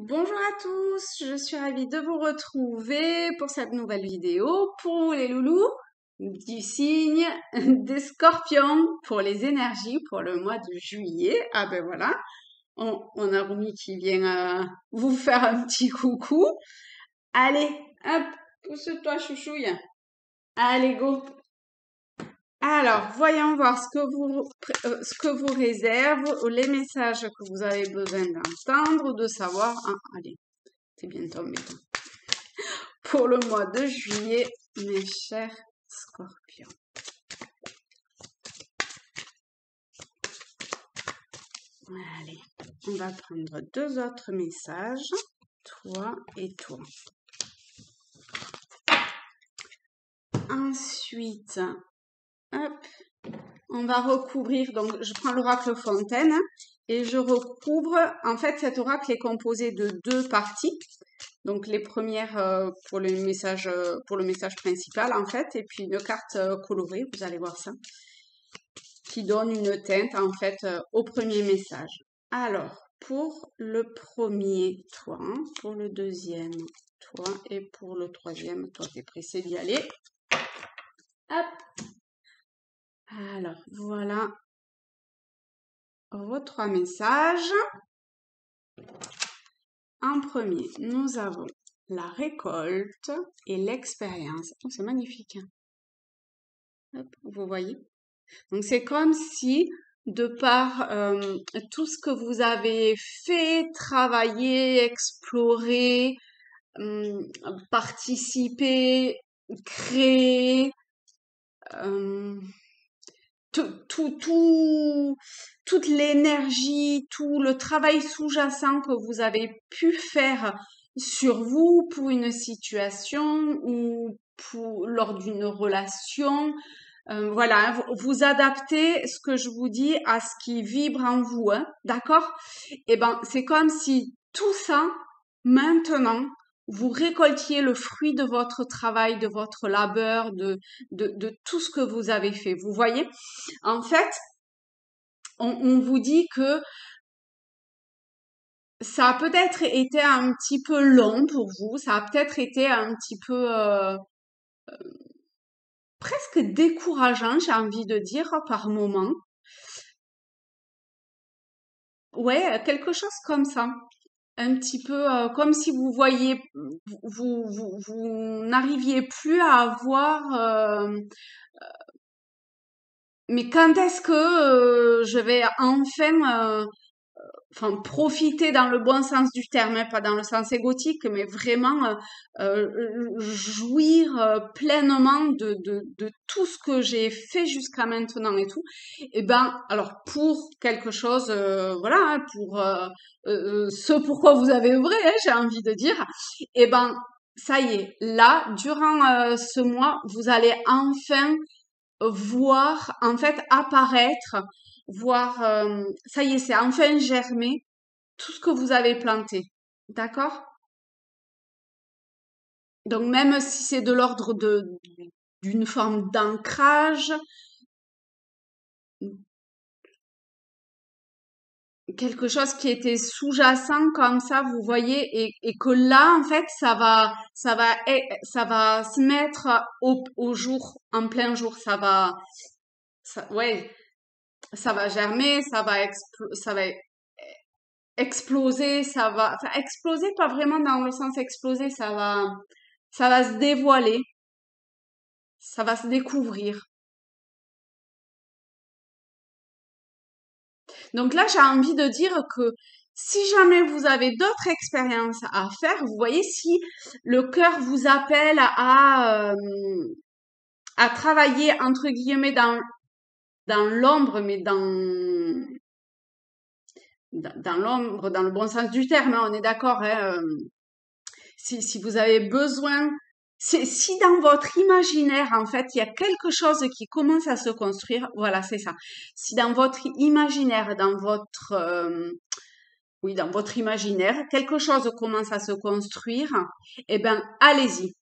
Bonjour à tous, je suis ravie de vous retrouver pour cette nouvelle vidéo pour les loulous du signe des scorpions pour les énergies pour le mois de juillet. Ah ben voilà, on a Rumi qui vient vous faire un petit coucou. Allez, hop, pousse-toi chouchouille. Allez, go. Alors, voyons voir ce que vous réserve, les messages que vous avez besoin d'entendre ou de savoir. Ah, allez, c'est bien tombé. Pour le mois de juillet, mes chers scorpions. Allez, on va prendre deux autres messages, toi et toi. Ensuite, hop, on va recouvrir, donc je prends l'oracle Fontaine et je recouvre, en fait cet oracle est composé de deux parties. Donc les premières pour le message principal en fait, et puis une carte colorée, vous allez voir ça, qui donne une teinte en fait au premier message. Alors, pour le premier, toi, pour le deuxième, toi, et pour le troisième, toi, t'es pressé d'y aller. Hop. Alors, voilà vos trois messages. En premier, nous avons la récolte et l'expérience. Oh, c'est magnifique. Hop, vous voyez? Donc, c'est comme si, de par tout ce que vous avez fait, travaillé, exploré, participer, créer, toute l'énergie, tout le travail sous-jacent que vous avez pu faire sur vous pour une situation ou lors d'une relation. Voilà, vous adaptez ce que je vous dis à ce qui vibre en vous, hein, d'accord? Eh ben, c'est comme si tout ça, maintenant, vous récoltiez le fruit de votre travail, de votre labeur, de tout ce que vous avez fait. Vous voyez? En fait, on vous dit que ça a peut-être été un petit peu long pour vous, ça a peut-être été un petit peu presque décourageant, j'ai envie de dire, par moment. Ouais, quelque chose comme ça. Un petit peu comme si vous voyez, vous n'arriviez plus à avoir. Mais quand est-ce que je vais enfin, enfin profiter dans le bon sens du terme, hein, pas dans le sens égotique, mais vraiment jouir pleinement de tout ce que j'ai fait jusqu'à maintenant et tout. Et ben, alors pour quelque chose, voilà, hein, pour ce pourquoi vous avez œuvré, hein, j'ai envie de dire. Et ben, ça y est, là, durant ce mois, vous allez enfin voir en fait apparaître, voir ça y est, c'est enfin germé tout ce que vous avez planté. D'accord? Donc même si c'est de l'ordre d'une forme d'ancrage, quelque chose qui était sous-jacent comme ça, vous voyez, et que là en fait ça va se mettre au jour, en plein jour, ouais, ça va germer, ça va exploser, enfin exploser pas vraiment dans le sens exploser, ça va se dévoiler, ça va se découvrir. Donc là, j'ai envie de dire que si jamais vous avez d'autres expériences à faire, vous voyez, si le cœur vous appelle à travailler entre guillemets dans l'ombre, mais dans l'ombre, dans le bon sens du terme, hein, on est d'accord, hein, si vous avez besoin, si dans votre imaginaire, en fait, il y a quelque chose qui commence à se construire, voilà, c'est ça. Si dans votre imaginaire, oui, dans votre imaginaire, quelque chose commence à se construire, eh ben, allez-y.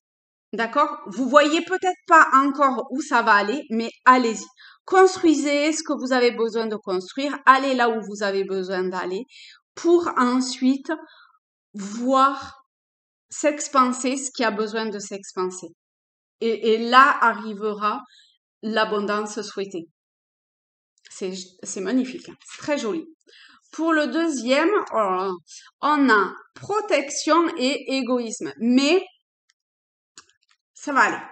D'accord? Vous voyez peut-être pas encore où ça va aller, mais allez-y. Construisez ce que vous avez besoin de construire, allez là où vous avez besoin d'aller pour ensuite voir s'expanser ce qui a besoin de s'expanser. Et là arrivera l'abondance souhaitée. C'est magnifique, hein. C'est très joli. Pour le deuxième, on a protection et égoïsme. Mais ça va aller.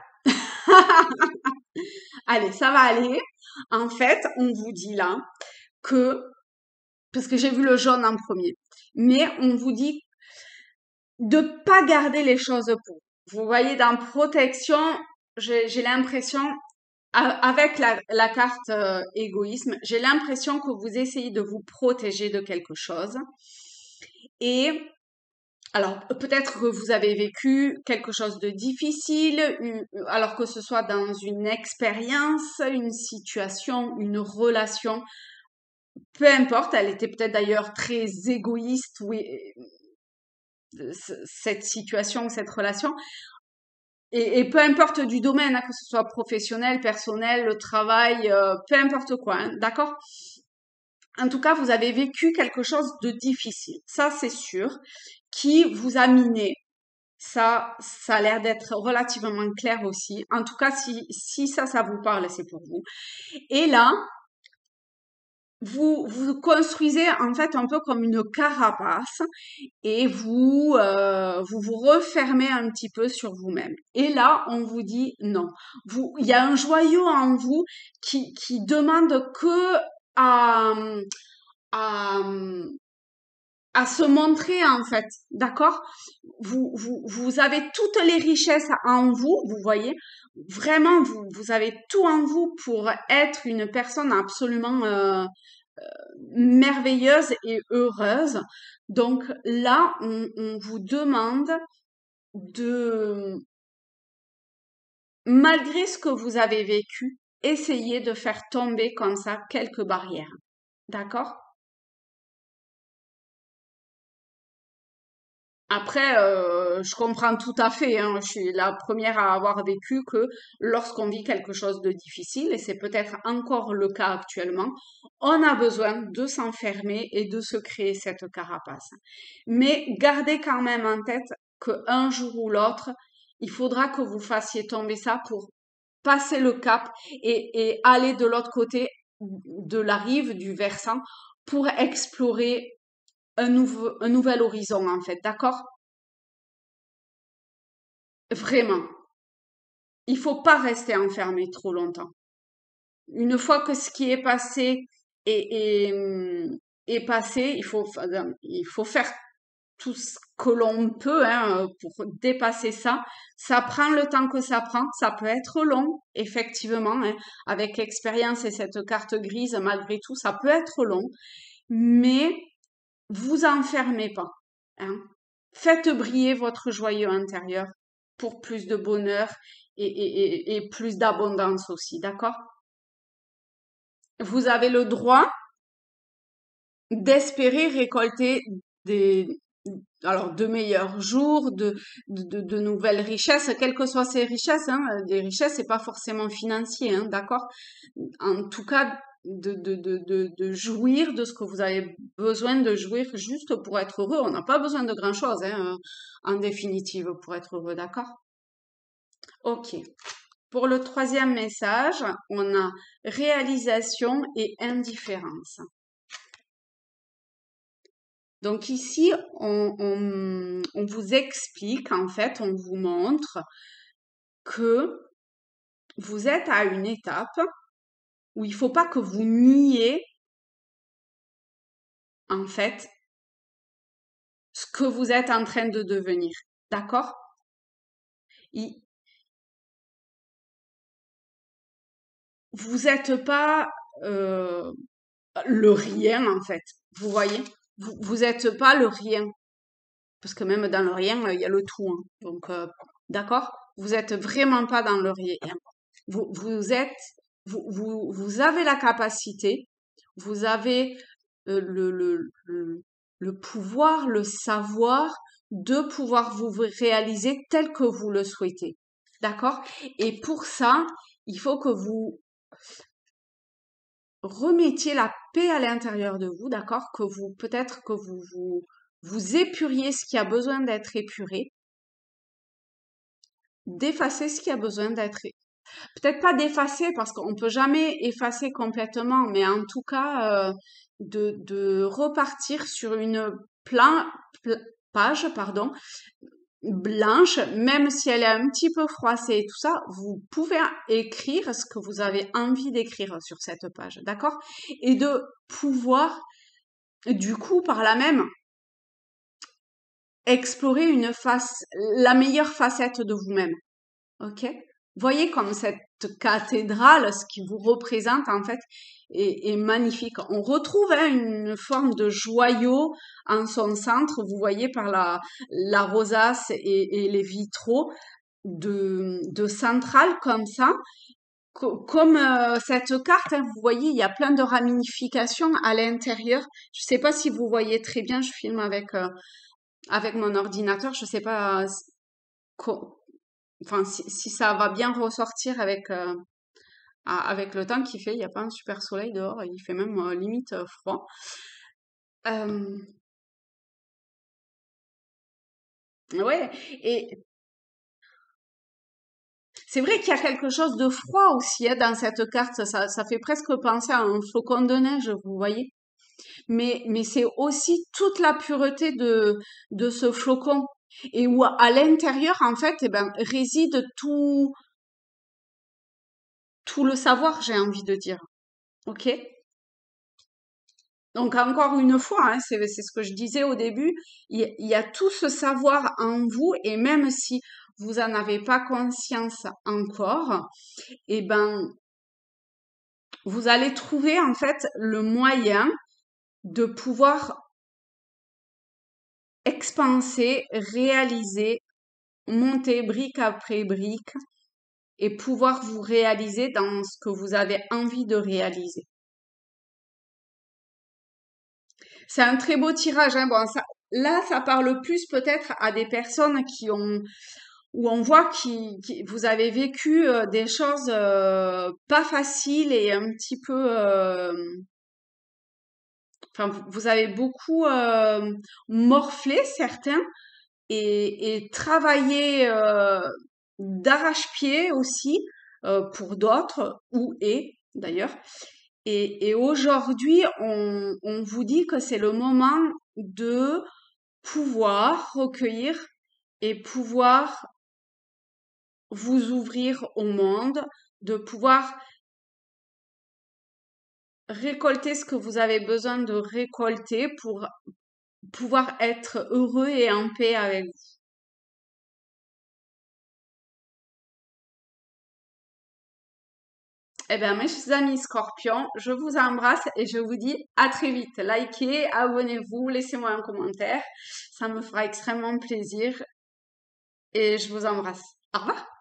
Allez, ça va aller. En fait, on vous dit là que, parce que j'ai vu le jaune en premier, mais on vous dit de pas garder les choses pour vous. Vous voyez, dans protection, j'ai l'impression, avec la carte égoïsme, j'ai l'impression que vous essayez de vous protéger de quelque chose. Et alors, peut-être que vous avez vécu quelque chose de difficile, alors que ce soit dans une expérience, une situation, une relation, peu importe, elle était peut-être d'ailleurs très égoïste, oui, cette situation, cette relation, et peu importe du domaine, hein, que ce soit professionnel, personnel, le travail, peu importe quoi, hein, d'accord? En tout cas, vous avez vécu quelque chose de difficile, ça c'est sûr, qui vous a miné. Ça a l'air d'être relativement clair aussi. En tout cas, si ça vous parle, c'est pour vous. Et là, vous construisez en fait un peu comme une carapace et vous refermez un petit peu sur vous-même. Et là, on vous dit non. Il y a un joyau en vous qui demande que à, à, à se montrer en fait, d'accord? Vous avez toutes les richesses en vous, vous voyez, vraiment vous avez tout en vous pour être une personne absolument merveilleuse et heureuse. Donc là, on vous demande de, malgré ce que vous avez vécu, essayer de faire tomber comme ça quelques barrières, d'accord? Après, je comprends tout à fait, hein. Je suis la première à avoir vécu que lorsqu'on vit quelque chose de difficile, et c'est peut-être encore le cas actuellement, on a besoin de s'enfermer et de se créer cette carapace. Mais gardez quand même en tête qu'un jour ou l'autre, il faudra que vous fassiez tomber ça pour passer le cap et aller de l'autre côté de la rive, du versant, pour explorer un nouvel horizon, en fait, d'accord? Vraiment. Il faut pas rester enfermé trop longtemps. Une fois que ce qui est passé est passé, il faut faire tout ce que l'on peut, hein, pour dépasser ça. Ça prend le temps que ça prend. Ça peut être long, effectivement, hein. Avec l'expérience et cette carte grise, malgré tout, ça peut être long. Mais vous enfermez pas, hein. Faites briller votre joyau intérieur pour plus de bonheur et plus d'abondance aussi, d'accord? Vous avez le droit d'espérer récolter des, alors, de meilleurs jours, de nouvelles richesses, quelles que soient ces richesses, hein. Des richesses, c'est pas forcément financier, hein, d'accord? En tout cas, de jouir de ce que vous avez besoin de jouir juste pour être heureux. On n'a pas besoin de grand-chose, hein, en définitive, pour être heureux, d'accord? Ok. Pour le troisième message, on a réalisation et indifférence. Donc ici, on vous explique, en fait, on vous montre que vous êtes à une étape où il faut pas que vous niez, en fait, ce que vous êtes en train de devenir. D'accord? Il- Vous n'êtes pas le rien, en fait. Vous voyez? Vous êtes pas le rien. Parce que même dans le rien, il y a le tout, hein. Donc, d'accord? Vous êtes vraiment pas dans le rien. Vous êtes, vous avez la capacité, vous avez le pouvoir, le savoir de pouvoir vous réaliser tel que vous le souhaitez. D'accord? Et pour ça, il faut que vous remettiez la paix à l'intérieur de vous, d'accord? Que vous, peut-être que vous épuriez ce qui a besoin d'être épuré, d'effacer ce qui a besoin d'être peut-être pas d'effacer parce qu'on peut jamais effacer complètement, mais en tout cas de repartir sur une plan- page, pardon, blanche, même si elle est un petit peu froissée et tout ça, vous pouvez écrire ce que vous avez envie d'écrire sur cette page, d'accord? Et de pouvoir, du coup, par là même, explorer la meilleure facette de vous-même. Ok? Voyez comme cette cathédrale, ce qui vous représente en fait, est magnifique. On retrouve hein, une forme de joyau en son centre. Vous voyez par la rosace et les vitraux de centrale comme ça. Comme cette carte, hein, vous voyez, il y a plein de ramifications à l'intérieur. Je ne sais pas si vous voyez très bien. Je filme avec mon ordinateur. Je ne sais pas enfin si ça va bien ressortir avec le temps qu'il fait. Il n'y a pas un super soleil dehors, il fait même limite froid. Euh, ouais, et c'est vrai qu'il y a quelque chose de froid aussi hein, dans cette carte. Ça fait presque penser à un flocon de neige, vous voyez. Mais c'est aussi toute la pureté de ce flocon. Et où à l'intérieur, en fait, eh ben, réside tout le savoir, j'ai envie de dire. Ok? Donc encore une fois, hein, c'est ce que je disais au début, il y a tout ce savoir en vous et même si vous en avez pas conscience encore, eh ben vous allez trouver en fait le moyen de pouvoir expanser, réaliser, monter brique après brique et pouvoir vous réaliser dans ce que vous avez envie de réaliser. C'est un très beau tirage, hein. Bon, là, ça parle plus peut-être à des personnes où on voit vous avez vécu des choses pas faciles et un petit peu, enfin, vous avez beaucoup morflé certains et travaillé d'arrache-pied aussi pour d'autres d'ailleurs. Et aujourd'hui, on vous dit que c'est le moment de pouvoir recueillir et pouvoir vous ouvrir au monde, de pouvoir récolter ce que vous avez besoin de récolter pour pouvoir être heureux et en paix avec vous. Eh bien, mes chers amis scorpions, je vous embrasse et je vous dis à très vite. Likez, abonnez-vous, laissez-moi un commentaire. Ça me fera extrêmement plaisir et je vous embrasse. Au revoir.